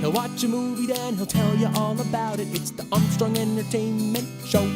Wanna watch a movie, then he'll tell you all about it. It's the Armstrong Entertainment Show.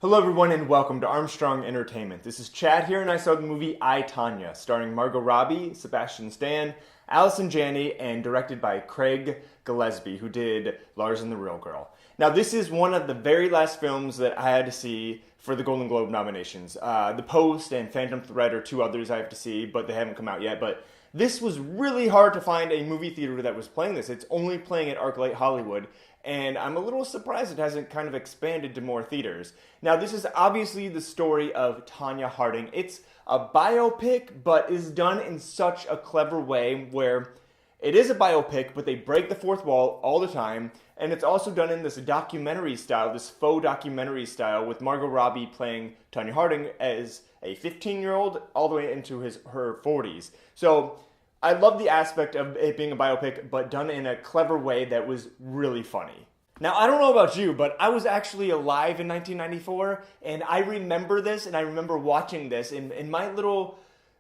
Hello everyone and welcome to Armstrong Entertainment. This is Chad here and I saw the movie I, Tonya, starring Margot Robbie, Sebastian Stan, Alison Janey, and directed by Craig Gillespie, who did Lars and the Real Girl. Now this is one of the very last films that I had to see for the Golden Globe nominations. The Post and Phantom Thread are two others I have to see, but they haven't come out yet. But this was really hard to find a movie theater that was playing this. It's only playing at ArcLight Hollywood, and I'm a little surprised it hasn't kind of expanded to more theaters. Now, this is obviously the story of Tonya Harding. It's a biopic, but is done in such a clever way where it is a biopic, but they break the fourth wall all the time, and it's also done in this documentary style, this faux documentary style, with Margot Robbie playing Tonya Harding as a 15-year-old all the way into her 40s. So I love the aspect of it being a biopic, but done in a clever way that was really funny. Now, I don't know about you, but I was actually alive in 1994, and I remember this, and I remember watching this. In my little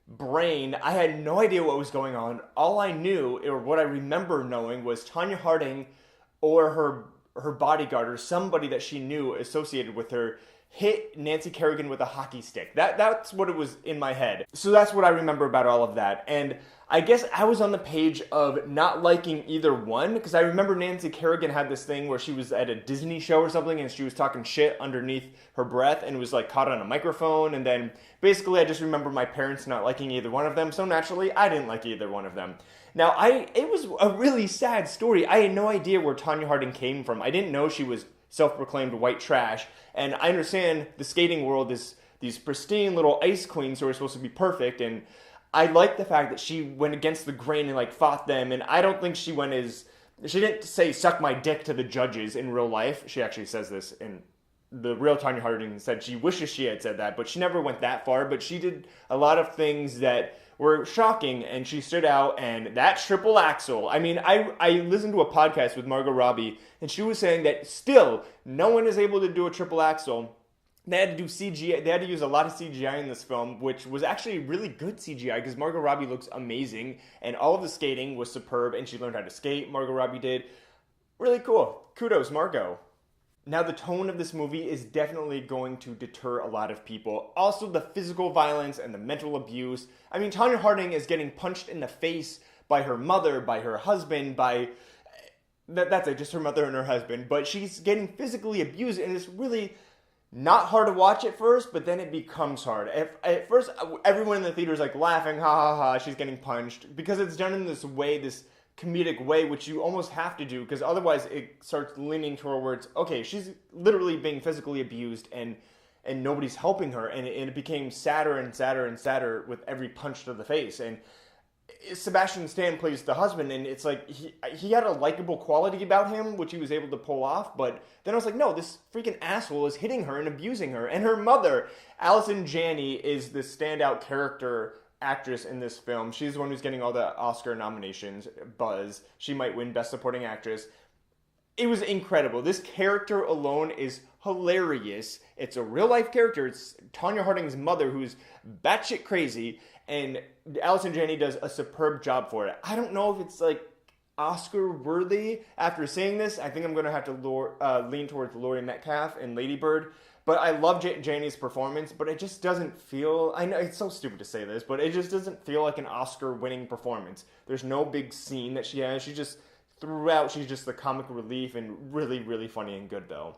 brain, I had no idea what was going on. All I knew, or what I remember knowing, was Tonya Harding or her bodyguard or somebody that she knew associated with her hit Nancy Kerrigan with a hockey stick. That's what it was in my head. So that's what I remember about all of that. And I guess I was on the page of not liking either one, because I remember Nancy Kerrigan had this thing where she was at a Disney show or something and she was talking shit underneath her breath and was like caught on a microphone. And then basically I just remember my parents not liking either one of them. So naturally I didn't like either one of them. Now it was a really sad story. I had no idea where Tonya Harding came from. I didn't know she was self-proclaimed white trash. And I understand the skating world is these pristine little ice queens who are supposed to be perfect, and I like the fact that she went against the grain and like fought them, and I don't think she didn't say suck my dick to the judges in real life. She actually says this in the real Tonya Harding said she wishes she had said that, but she never went that far. But she did a lot of things that were shocking, and she stood out, and that Triple Axel. I mean, I listened to a podcast with Margot Robbie, and she was saying that still, no one is able to do a Triple Axel. They had to do CGI. They had to use a lot of CGI in this film, which was actually really good CGI, because Margot Robbie looks amazing, and all of the skating was superb, and she learned how to skate, Margot Robbie did. Really cool. Kudos, Margot. Now, the tone of this movie is definitely going to deter a lot of people. Also, the physical violence and the mental abuse. I mean, Tonya Harding is getting punched in the face by her mother, by her husband, that's it, just her mother and her husband. But she's getting physically abused, and it's really not hard to watch at first, but then it becomes hard. At first, everyone in the theater is like laughing, ha ha ha, she's getting punched, because it's done in this way, this comedic way, which you almost have to do, because otherwise it starts leaning towards, okay, she's literally being physically abused and nobody's helping her, and it became sadder and sadder and sadder with every punch to the face. And Sebastian Stan plays the husband, and it's like he had a likable quality about him, which he was able to pull off, but then I was like, no, this freaking asshole is hitting her and abusing her. And her mother, Alison Janey, is the standout character actress in this film. She's the one who's getting all the Oscar nominations, buzz. She might win Best Supporting Actress. It was incredible. This character alone is hilarious. It's a real-life character. It's Tonya Harding's mother, who's batshit crazy, and Alison Janey does a superb job for it. I don't know if it's like Oscar-worthy. After seeing this, I think I'm going to have to lean towards Laurie Metcalf and Lady Bird. But I love Janey's performance, but it just doesn't feel, I know it's so stupid to say this, but it just doesn't feel like an Oscar-winning performance. There's no big scene that she has. She just, throughout, she's just the comic relief, and really, really funny and good, though.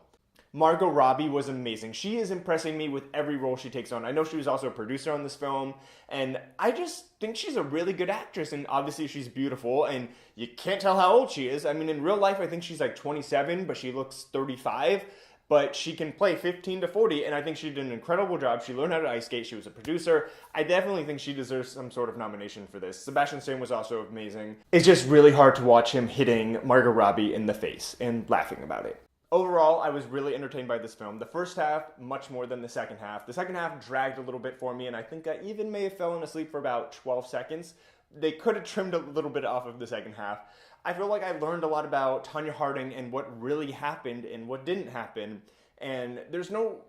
Margot Robbie was amazing. She is impressing me with every role she takes on. I know she was also a producer on this film, and I just think she's a really good actress, and obviously she's beautiful, and you can't tell how old she is. I mean, in real life, I think she's like 27, but she looks 35. But she can play 15 to 40, and I think she did an incredible job. She learned how to ice skate. She was a producer. I definitely think she deserves some sort of nomination for this. Sebastian Stan was also amazing. It's just really hard to watch him hitting Margot Robbie in the face and laughing about it. Overall, I was really entertained by this film. The first half, much more than the second half. The second half dragged a little bit for me, and I think I even may have fallen asleep for about 12 seconds. They could have trimmed a little bit off of the second half. I feel like I learned a lot about Tonya Harding and what really happened and what didn't happen. And there's no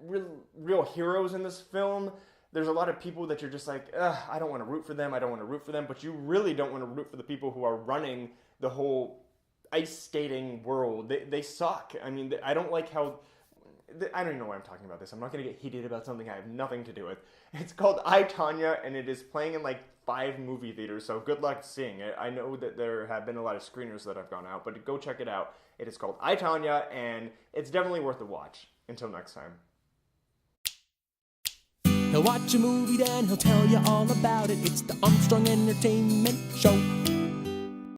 real heroes in this film. there's a lot of people that you're just like, ugh, I don't want to root for them, I don't want to root for them, but you really don't want to root for the people who are running the whole ice skating world. They suck. I mean, I don't like how... I don't even know why I'm talking about this. I'm not going to get heated about something I have nothing to do with. It's called I, Tonya, and it is playing in like 5 movie theaters, so good luck seeing it. I know that there have been a lot of screeners that have gone out, but go check it out. It is called I, Tonya, and it's definitely worth a watch. Until next time. He'll watch a movie, then he'll tell you all about it. It's the Armstrong Entertainment Show.